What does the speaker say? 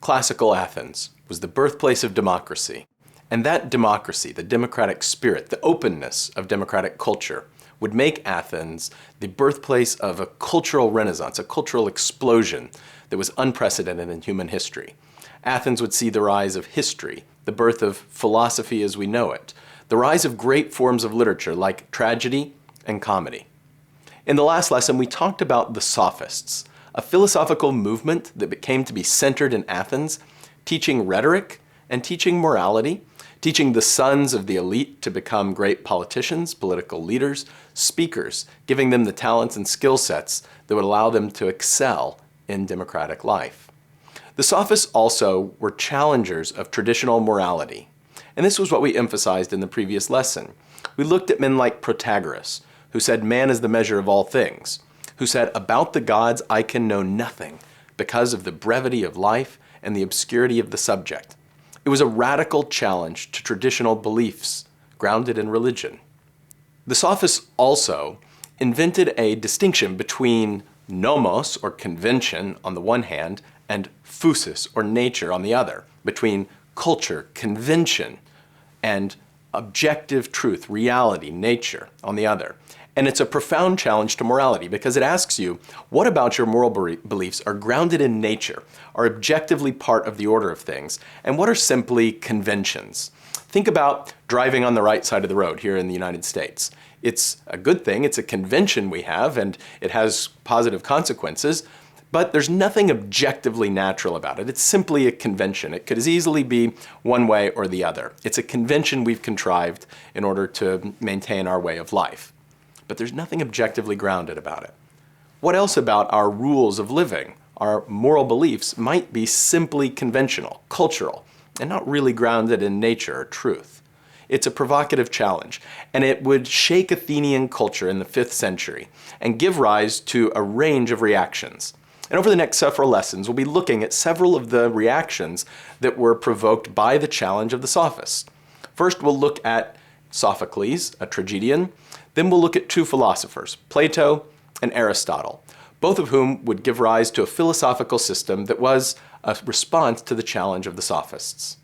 Classical Athens was the birthplace of democracy, and that democracy, the democratic spirit, the openness of democratic culture, would make Athens the birthplace of a cultural renaissance, a cultural explosion that was unprecedented in human history. Athens would see the rise of history, the birth of philosophy as we know it, the rise of great forms of literature like tragedy and comedy. In the last lesson, we talked about the Sophists, a philosophical movement that came to be centered in Athens, teaching rhetoric and teaching morality, teaching the sons of the elite to become great politicians, political leaders, speakers, giving them the talents and skill sets that would allow them to excel in democratic life. The Sophists also were challengers of traditional morality, and this was what we emphasized in the previous lesson. We looked at men like Protagoras, who said man is the measure of all things, who said, about the gods I can know nothing because of the brevity of life and the obscurity of the subject. It was a radical challenge to traditional beliefs grounded in religion. The Sophists also invented a distinction between nomos, or convention, on the one hand, and physis, or nature, on the other, between culture, convention, and objective truth, reality, nature, on the other. And it's a profound challenge to morality because it asks you, what about your moral beliefs are grounded in nature, are objectively part of the order of things, and what are simply conventions? Think about driving on the right side of the road here in the United States. It's a good thing, it's a convention we have, and it has positive consequences, but there's nothing objectively natural about it. It's simply a convention. It could as easily be one way or the other. It's a convention we've contrived in order to maintain our way of life. But there's nothing objectively grounded about it. What else about our rules of living, our moral beliefs, might be simply conventional, cultural, and not really grounded in nature or truth? It's a provocative challenge, and it would shake Athenian culture in the 5th century and give rise to a range of reactions. And over the next several lessons, we'll be looking at several of the reactions that were provoked by the challenge of the Sophists. First, we'll look at Sophocles, a tragedian. Then we'll look at 2 philosophers, Plato and Aristotle, both of whom would give rise to a philosophical system that was a response to the challenge of the Sophists.